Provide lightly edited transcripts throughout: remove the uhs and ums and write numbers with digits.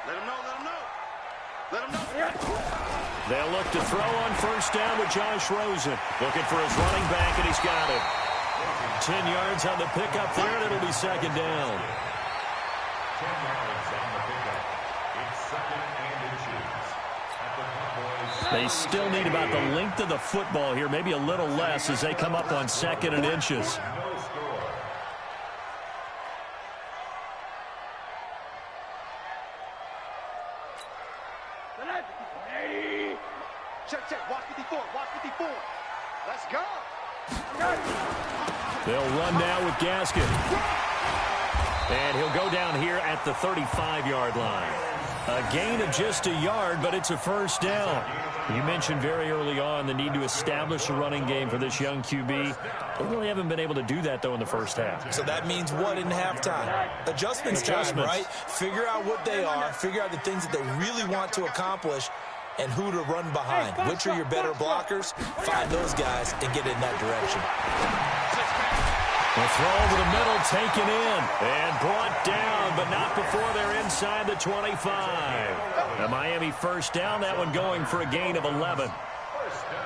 Let him know, let him know. Let him know. They'll look to throw on first down with Josh Rosen. Looking for his running back, and he's got it. 10 yards on the pickup there, and it'll be second down. 10 yards on the pickup. It's second and inches. They still need about the length of the football here, maybe a little less as they come up on second and inches. Check. Watch 54. Watch 54. Let's go. They'll run now with Gaskin. And he'll go down here at the 35-yard line. A gain of just a yard, but it's a first down. You mentioned very early on the need to establish a running game for this young QB. They really haven't been able to do that, though, in the first half. So that means what in halftime? Adjustments time, right? Figure out what they are, figure out the things that they really want to accomplish, and who to run behind. Which are your better blockers? Find those guys and get in that direction. The throw over the middle, taken in, and brought down, but not before they're inside the 25. The Miami first down, that one going for a gain of 11. First down.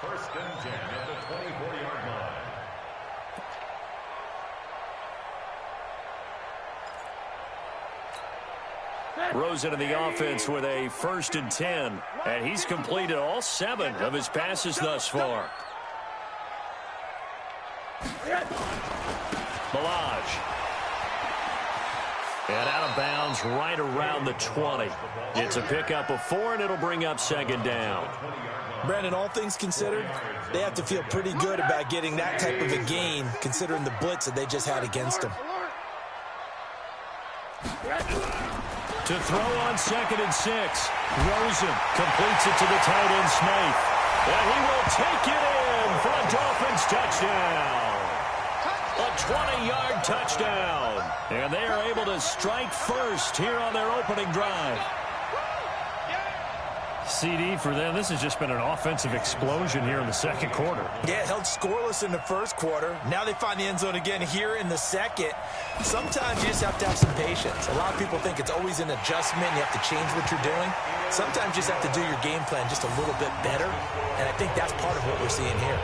First and 10 at the 24-yard line. Rosen in the offense with a first and 10, and he's completed all 7 of his passes thus far. Balaj. And out of bounds right around the 20. It's a pickup of 4, and it'll bring up second down. Brandon, all things considered, they have to feel pretty good about getting that type of a gain, considering the blitz that they just had against them. To throw on second and 6. Rosen completes it to the tight end, Smythe. And he will take it in for a Dolphins touchdown. A 20-yard touchdown. And they are able to strike first here on their opening drive. CD for them, this has just been an offensive explosion here in the second quarter. Yeah, held scoreless in the first quarter. Now they find the end zone again here in the second. Sometimes you just have to have some patience. A lot of people think it's always an adjustment. You have to change what you're doing. Sometimes you just have to do your game plan just a little bit better. And I think that's part of what we're seeing here.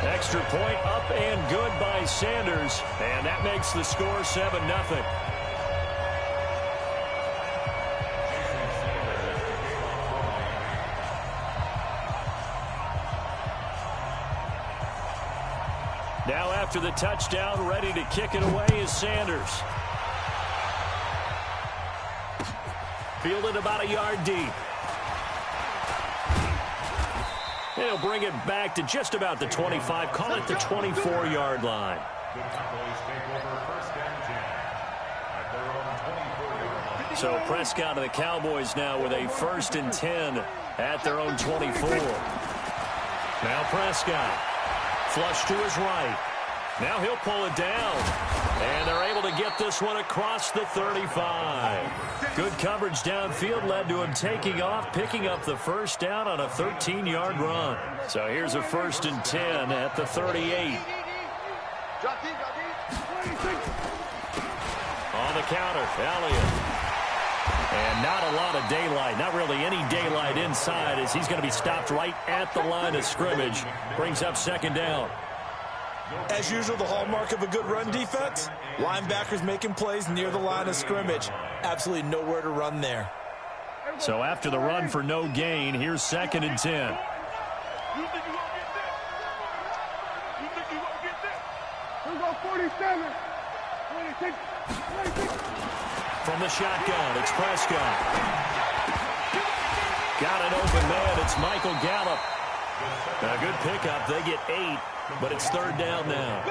Extra point up and good by Sanders. And that makes the score 7-0. Now after the touchdown, ready to kick it away is Sanders. Fielded about a yard deep. He'll bring it back to just about the 25. Call it the 24-yard line. The Cowboys take over first and 10 at their own 24-yard line. So Prescott and the Cowboys now with a first and 10 at their own 24. Now Prescott. Flush to his right. Now he'll pull it down. And they're able to get this one across the 35. Good coverage downfield led to him taking off, picking up the first down on a 13-yard run. So here's a first and 10 at the 38. On the counter, Elliott. And not a lot of daylight, not really any daylight inside as he's going to be stopped right at the line of scrimmage. Brings up second down. As usual, the hallmark of a good run defense, linebackers making plays near the line of scrimmage. Absolutely nowhere to run there. So after the run for no gain, here's second and 10. You think you won't get this? You think you won't get this? We'll go 47, 26, 26. From the shotgun, it's Prescott. Got an open man. It's Michael Gallup. A good pickup. They get 8, but it's third down now.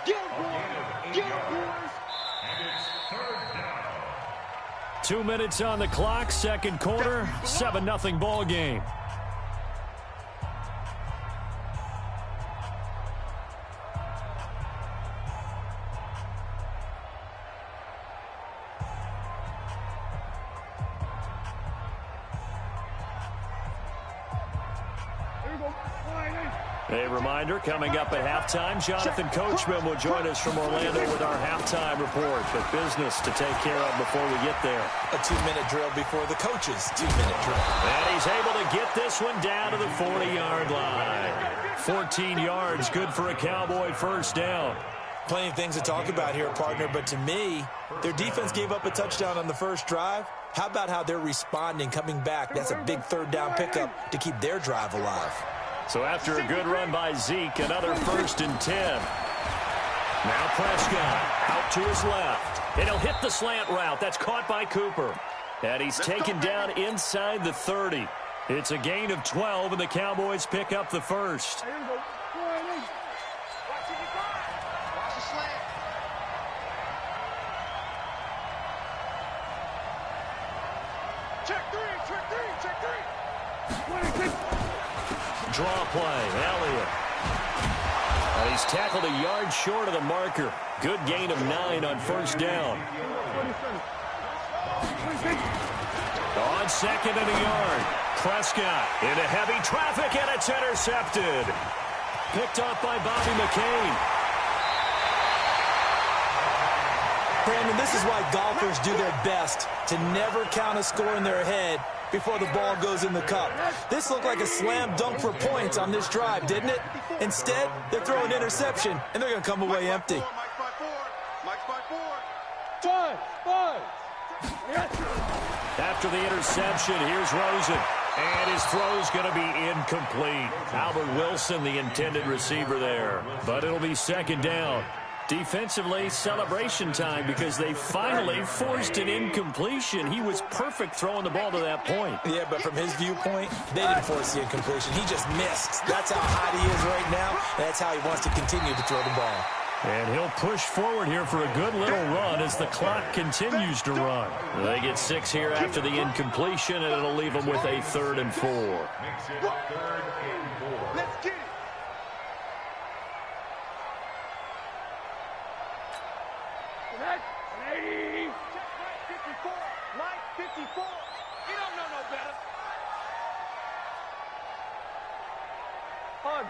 Get boys. 2 minutes on the clock, second quarter, 7-0 ball game. Here we go. A reminder, coming up at halftime, Jonathan Coachman will join us from Orlando with our halftime report. But business to take care of before we get there. A 2-minute drill before the coach's 2-minute drill. And he's able to get this one down to the 40-yard line. 14 yards, good for a Cowboy first down. Plenty of things to talk about here, partner, but to me, their defense gave up a touchdown on the first drive. How about how they're responding, coming back? That's a big third down pickup to keep their drive alive. So after a good run by Zeke, another 1st and 10. Now Prescott out to his left. And he'll hit the slant route. That's caught by Cooper. And he's taken down inside the 30. It's a gain of 12, and the Cowboys pick up the first. Draw play, Elliott. And he's tackled a yard short of the marker. Good gain of 9 on first down. On 2nd and a yard. Prescott into heavy traffic, and it's intercepted. Picked off by Bobby McCain. Brandon, this is why golfers do their best to never count a score in their head before the ball goes in the cup. This looked like a slam dunk for points on this drive, didn't it? Instead, they're throwing interception, and they're going to come away empty. After the interception, here's Rosen. And his throw's going to be incomplete. Albert Wilson, the intended receiver there. But it'll be 2nd down. Defensively, celebration time because they finally forced an incompletion. He was perfect throwing the ball to that point. Yeah, but from his viewpoint, they didn't force the incompletion. He just missed. That's how hot he is right now, and that's how he wants to continue to throw the ball. And he'll push forward here for a good little run as the clock continues to run. They get 6 here after the incompletion, and it'll leave them with a 3rd and 4. Let's get it. Ladies. Check 54. Light 54. You don't know no better. Hug.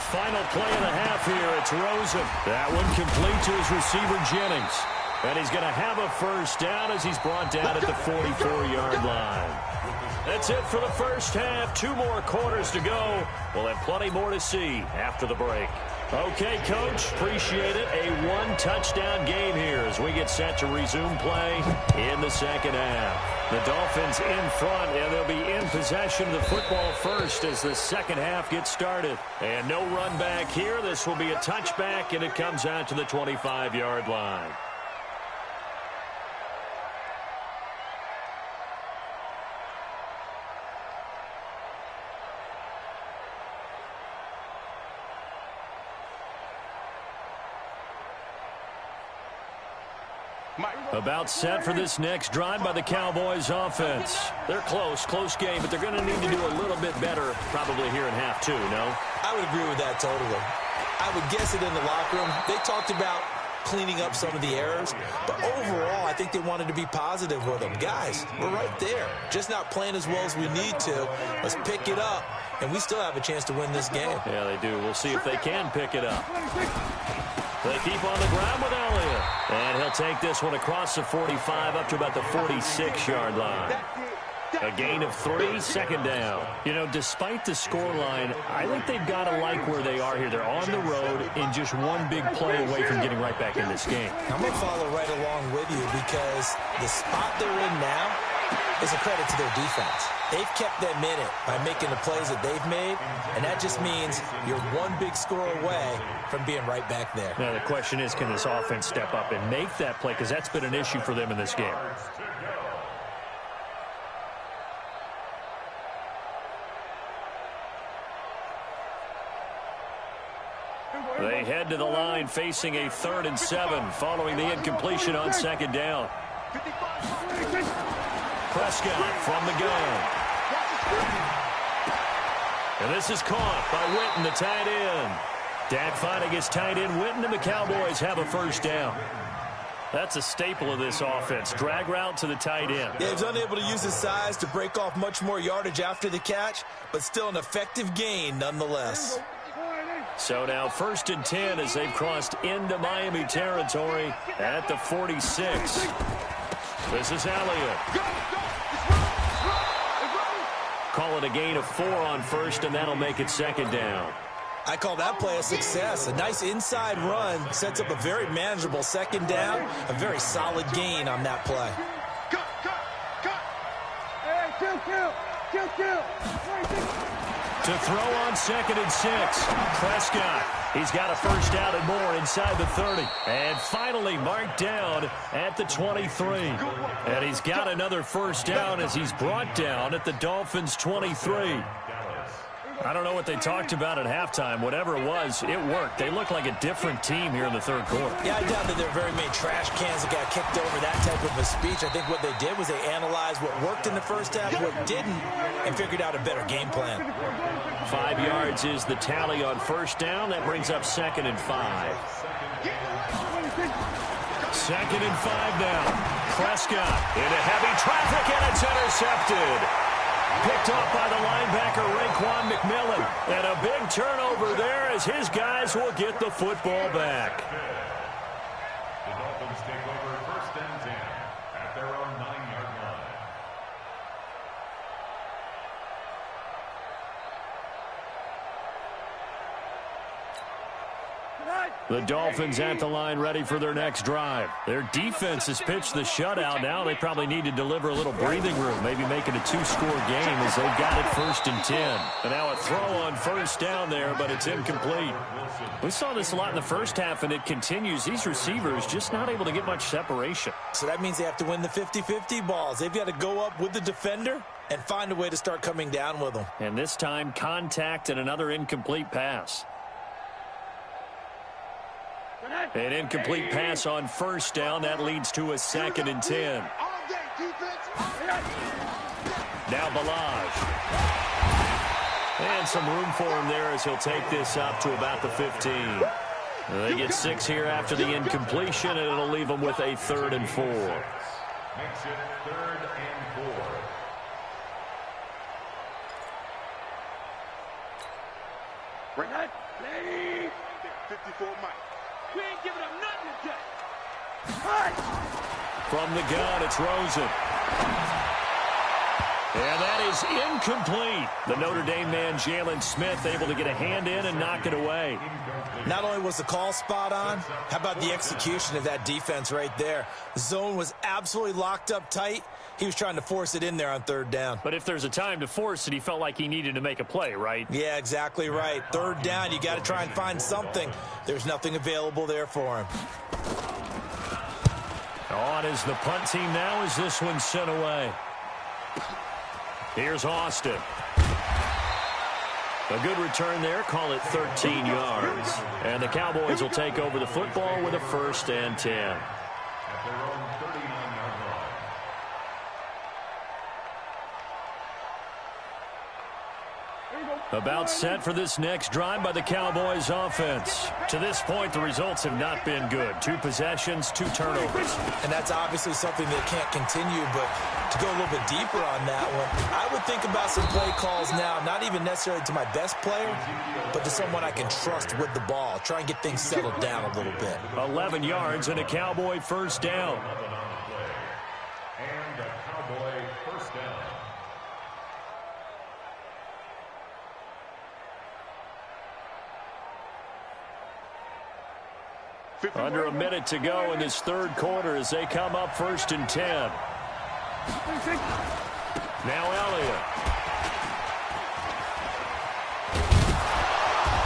Final play of the half here. It's Rosen. That one complete to his receiver, Jennings. And he's going to have a first down as he's brought down at the 44-yard line. That's it for the first half. 2 more quarters to go. We'll have plenty more to see after the break. Okay, Coach, appreciate it. A 1-touchdown game here as we get set to resume play in the second half. The Dolphins in front, and they'll be in possession of the football first as the second half gets started. And no run back here. This will be a touchback, and it comes out to the 25-yard line. About set for this next drive by the Cowboys offense. They're close game, but they're going to need to do a little bit better probably here in half 2, no? I would agree with that totally. I would guess it in the locker room. They talked about cleaning up some of the errors, but overall, I think they wanted to be positive with them. Guys, we're right there. Just not playing as well as we need to. Let's pick it up, and we still have a chance to win this game. Yeah, they do. We'll see if they can pick it up. They keep on the ground with Elliott. And he'll take this one across the 45 up to about the 46-yard line. A gain of 3, 2nd down. You know, despite the scoreline, I think they've got to like where they are here. They're on the road and just one big play away from getting right back in this game. I'm going to follow right along with you because the spot they're in now is a credit to their defense. They've kept them in it by making the plays that they've made, and that just means you're one big score away from being right back there. Now, the question is, can this offense step up and make that play? Because that's been an issue for them in this game. They head to the line facing a 3rd and 7 following the incompletion on 2nd down. Prescott from the gun. And this is caught by Witten, the tight end. Dak finding his tight end Witten, and the Cowboys have a first down. That's a staple of this offense. Drag route to the tight end. Yeah, he's unable to use his size to break off much more yardage after the catch, but still an effective gain nonetheless. So now 1st and 10 as they've crossed into Miami territory at the 46. This is Elliott. Call it a gain of 4 on 1st, and that'll make it 2nd down. I call that play a success. A nice inside run sets up a very manageable 2nd down. A very solid gain on that play. Hey, kill. To throw on 2nd and 6. Prescott. He's got a 1st down and more inside the 30. And finally marked down at the 23. And he's got another 1st down as he's brought down at the Dolphins' 23. I don't know what they talked about at halftime. Whatever it was, it worked. They look like a different team here in the 3rd quarter. Yeah, I doubt that there are very many trash cans that got kicked over, that type of a speech. I think what they did was they analyzed what worked in the 1st half, what didn't, and figured out a better game plan. 5 yards is the tally on 1st down. That brings up 2nd and 5. 2nd and 5 now. Prescott into heavy traffic, and it's intercepted. Picked off by the linebacker, Raekwon McMillan. And a big turnover there as his guys will get the football back. The Dolphins take over 1st and 10 at their own 9-yard line. The Dolphins at the line ready for their next drive. Their defense has pitched the shutout. Now they probably need to deliver a little breathing room, maybe make it a 2-score game as they've got it 1st and 10. And now a throw on 1st down there, but it's incomplete. We saw this a lot in the 1st half, and it continues. These receivers just not able to get much separation. So that means they have to win the 50-50 balls. They've got to go up with the defender and find a way to start coming down with them. And this time, contact and another incomplete pass. An incomplete pass on 1st down. That leads to a 2nd and 10. Now Balaj. And some room for him there as he'll take this up to about the 15. They get 6 here after the incompletion, and it'll leave them with a 3rd and 4. Makes it 3rd and 4. Bring that. 54 Mike. We ain't giving up nothing today. From the gun, it's Rosen. And that is incomplete. The Notre Dame man, Jalen Smith, able to get a hand in and knock it away. Not only was the call spot on, how about the execution of that defense right there? The zone was absolutely locked up tight. He was trying to force it in there on 3rd down. But if there's a time to force it, he felt like he needed to make a play, right? Yeah, exactly right. 3rd down, you got to try and find something. There's nothing available there for him. On is the punt team now as this one's sent away. Here's Austin. A good return there. Call it 13 yards. And the Cowboys will take over the football with a 1st and 10. At their own 39-yard line. About set for this next drive by the Cowboys offense. To this point, the results have not been good. 2 possessions, 2 turnovers. And that's obviously something that can't continue, but to go a little bit deeper on that one, I would think about some play calls now, not even necessarily to my best player, but to someone I can trust with the ball. Try and get things settled down a little bit. 11 yards and a Cowboy 1st down. And a Cowboy 1st down. Under a minute to go in this 3rd quarter as they come up 1st and 10. Now Elliott.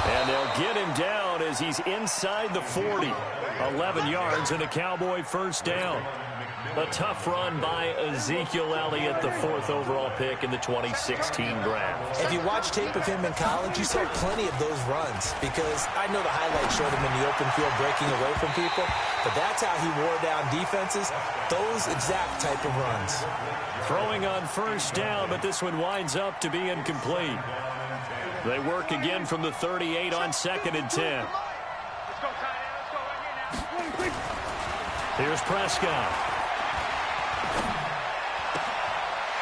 And they'll get him down as he's inside the 40. 11 yards and a Cowboy 1st down. A tough run by Ezekiel Elliott, the 4th overall pick in the 2016 draft. If you watch tape of him in college, you saw plenty of those runs because I know the highlights showed him in the open field breaking away from people, but that's how he wore down defenses, those exact type of runs. Throwing on 1st down, but this one winds up to be incomplete. They work again from the 38 on 2nd and 10. Here's Prescott.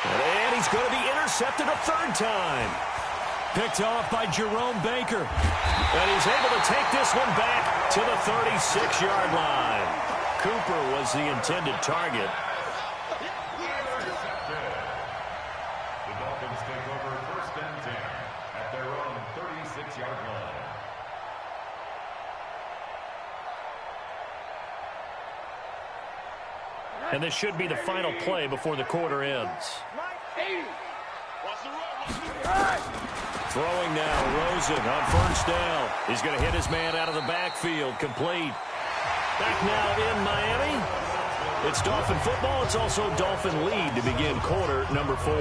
And he's going to be intercepted a third time. Picked off by Jerome Baker. And he's able to take this one back to the 36-yard line. Cooper was the intended target. The Dolphins take over 1st and 10 at their own 36-yard line. And this should be the final play before the quarter ends. Throwing now, Rosen on 1st down. He's going to hit his man out of the backfield, complete. Back now in Miami. It's Dolphin football. It's also Dolphin lead to begin quarter number 4.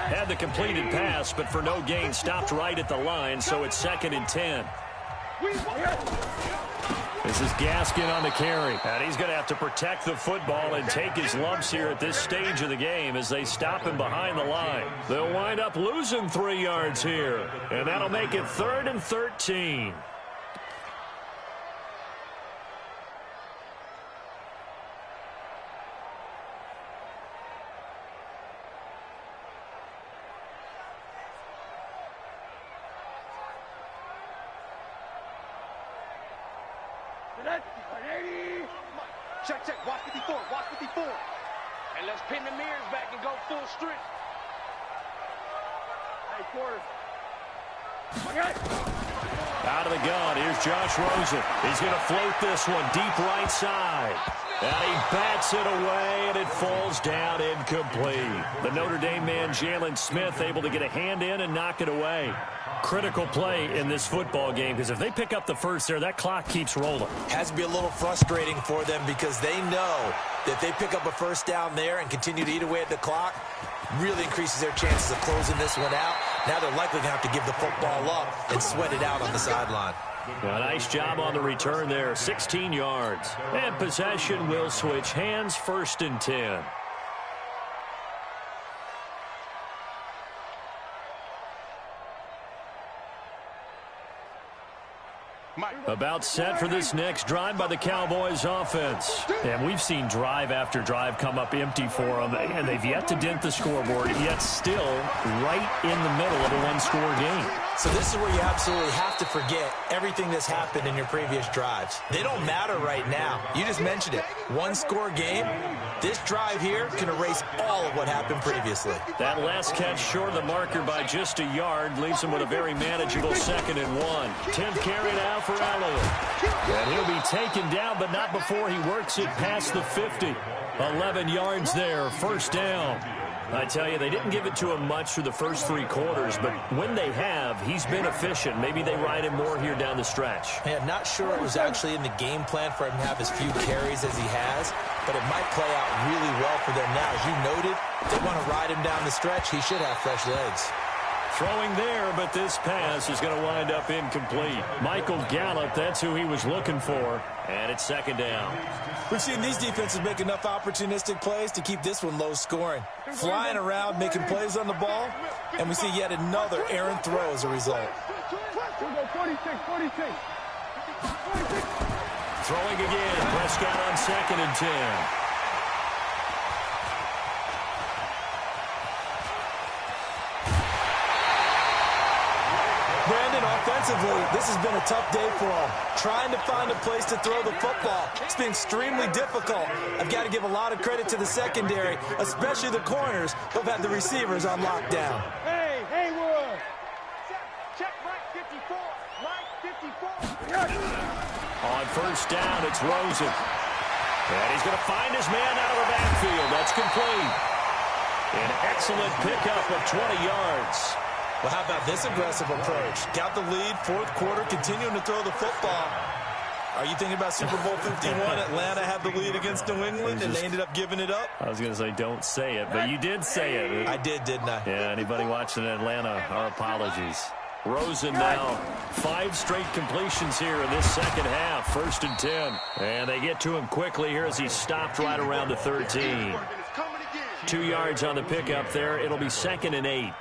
Had the completed pass, but for no gain, stopped right at the line, so it's 2nd and 10. This is Gaskin on the carry. And he's going to have to protect the football and take his lumps here at this stage of the game as they stop him behind the line. They'll wind up losing 3 yards here. And that'll make it 3rd and 13. Check, check. Watch 54. Watch 54. And let's pin the mirrors back and go full strength. Hey, quarter. Out of the gun. Here's Josh Rosen. He's going to float this one deep right side. And he bats it away, and it falls down incomplete. The Notre Dame man, Jalen Smith, able to get a hand in and knock it away. Critical play in this football game, because if they pick up the first there, that clock keeps rolling. Has to be a little frustrating for them because they know that if they pick up a 1st down there and continue to eat away at the clock, really increases their chances of closing this one out. Now they're likely going to have to give the football up and sweat it out on the sideline. A nice job on the return there, 16 yards. And possession will switch hands, 1st and 10. About set for this next drive by the Cowboys offense. And we've seen drive after drive come up empty for them, and they've yet to dent the scoreboard, yet still right in the middle of a one-score game. So this is where you absolutely have to forget everything that's happened in your previous drives. They don't matter right now. You just mentioned it. One-score game. This drive here can erase all of what happened previously. That last catch short of the marker by just a yard leaves him with a very manageable 2nd and 1. 10th carry now for Allen. And he'll be taken down, but not before he works it past the 50. 11 yards there, 1st down. I tell you, they didn't give it to him much through the first 3 quarters, but when they have, he's been efficient. Maybe they ride him more here down the stretch. Yeah, not sure it was actually in the game plan for him to have as few carries as he has, but it might play out really well for them now. As you noted, if they want to ride him down the stretch, he should have fresh legs. Throwing there, but this pass is going to wind up incomplete. Michael Gallup, that's who he was looking for. And it's 2nd down. We've seen these defenses make enough opportunistic plays to keep this one low scoring. Flying around, making plays on the ball, and we see yet another errant throw as a result. 46. Throwing again. Prescott on 2nd and 10. Offensively, this has been a tough day for him. Trying to find a place to throw the football. It's been extremely difficult. I've got to give a lot of credit to the secondary, especially the corners, who've had the receivers on lockdown. Hey, Haywood! Check Mike 54. Mike 54. On 1st down, it's Rosen. And he's going to find his man out of the backfield. That's complete. An excellent pickup of 20 yards. Well, how about this aggressive approach? Got the lead, 4th quarter, continuing to throw the football. Are you thinking about Super Bowl 51? Atlanta had the lead against New England, and they ended up giving it up? I was going to say don't say it, but you did say it. I did, didn't I? Yeah, anybody watching Atlanta, our apologies. Rosen now, 5 straight completions here in this 2nd half, 1st and 10. And they get to him quickly here as he stopped right around the 13. 2 yards on the pickup there. It'll be 2nd and 8.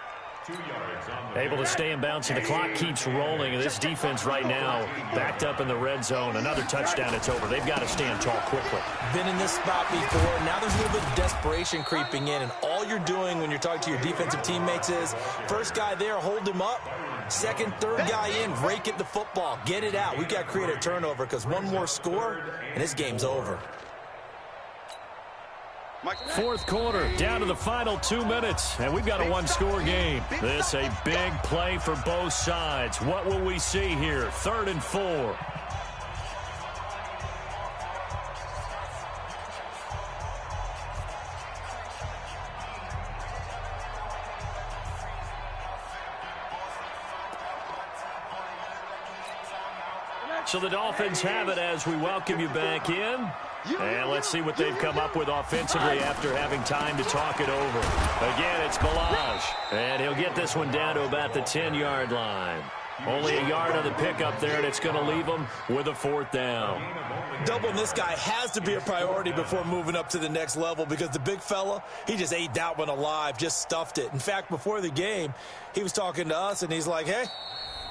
Able to stay in bounds, and the clock keeps rolling. And this defense right now backed up in the red zone. Another touchdown, it's over. They've got to stand tall quickly. Been in this spot before. Now there's a little bit of desperation creeping in, and all you're doing when you're talking to your defensive teammates is first guy there, hold him up. Second, third guy in, rake at the football. Get it out. We've got to create a turnover because one more score, and this game's over. 4th quarter, down to the final 2 minutes, and we've got a 1-score game. This a big play for both sides. What will we see here? 3rd and 4. So the Dolphins have it as we welcome you back in. And let's see what they've come up with offensively after having time to talk it over. Again, it's Balaj. And he'll get this one down to about the 10-yard line. Only a yard on the pickup there, and it's going to leave them with a 4th down. Doubling this guy has to be a priority before moving up to the next level because the big fella, he just ate that one alive, just stuffed it. In fact, before the game, he was talking to us, and he's like, hey,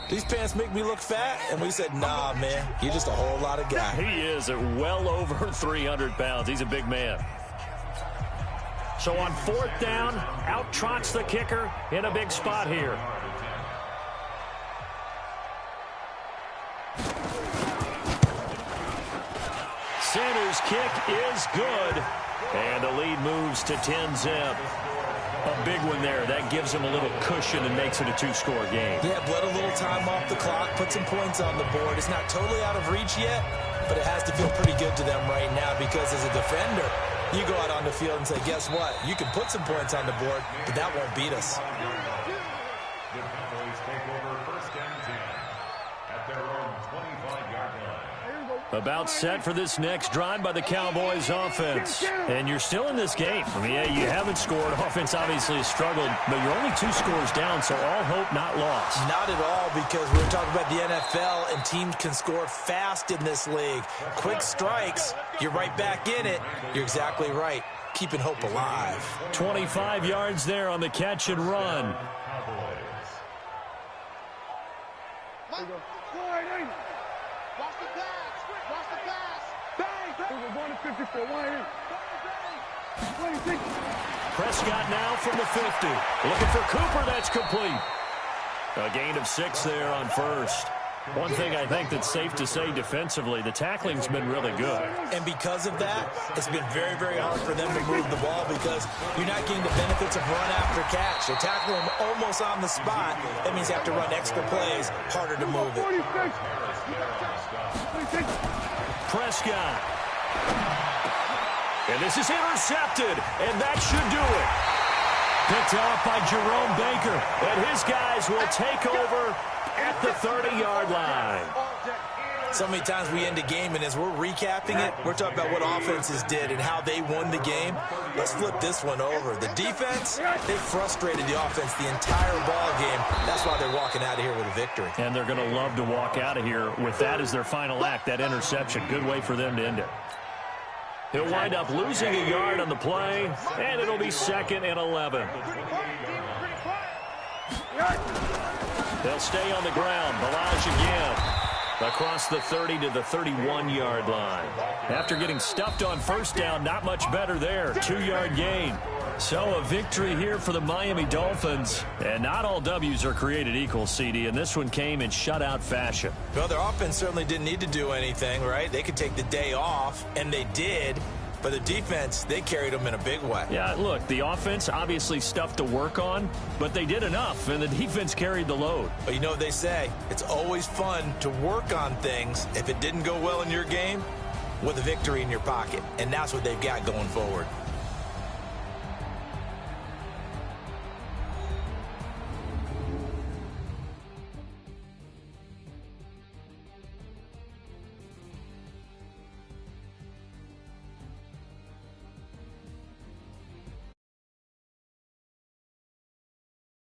these pants make me look fat? And we said, nah, man, you're just a whole lot of guy. He is at well over 300 pounds. He's a big man. So on 4th down, out trots the kicker in a big spot here. Sanders' kick is good. And the lead moves to 10-zip. A big one there. That gives him a little cushion and makes it a 2-score game. Yeah, bled a little time off the clock, put some points on the board. It's not totally out of reach yet, but it has to feel pretty good to them right now because as a defender, you go out on the field and say, guess what? You can put some points on the board, but that won't beat us. The Cowboys take over 1st and 10 at their own 25-yard line. About set for this next drive by the Cowboys offense. And you're still in this game. I mean, yeah, you haven't scored. Offense obviously has struggled, but you're only 2 scores down, so all hope not lost. Not at all, because we're talking about the NFL, and teams can score fast in this league. Quick strikes, you're right back in it. You're exactly right. Keeping hope alive. 25 yards there on the catch and run. Prescott now from the 50. Looking for Cooper. That's complete. A gain of 6 there on 1st. One thing I think that's safe to say defensively, the tackling's been really good. And because of that, it's been very, very hard for them to move the ball because you're not getting the benefits of run after catch. They're tackling them almost on the spot. That means you have to run extra plays, harder to move it. Prescott. And this is intercepted, and that should do it. Picked off by Jerome Baker, and his guys will take over at the 30-yard line. So many times we end a game, and as we're recapping it, we're talking about what offenses did and how they won the game. Let's flip this one over. The defense, they frustrated the offense the entire ball game. That's why they're walking out of here with a victory. And they're going to love to walk out of here with that as their final act, that interception. Good way for them to end it. He'll wind up losing a yard on the play, and it'll be 2nd and 11. They'll stay on the ground. Balaj again. Across the 30 to the 31-yard line. After getting stuffed on 1st down, not much better there. 2-yard gain. So a victory here for the Miami Dolphins. And not all W's are created equal, CD, and this one came in shutout fashion. Well, their offense certainly didn't need to do anything, right? They could take the day off, and they did. But the defense, they carried them in a big way. Yeah, look, the offense, obviously stuff to work on, but they did enough, and the defense carried the load. But you know what they say, it's always fun to work on things if it didn't go well in your game with a victory in your pocket. And that's what they've got going forward.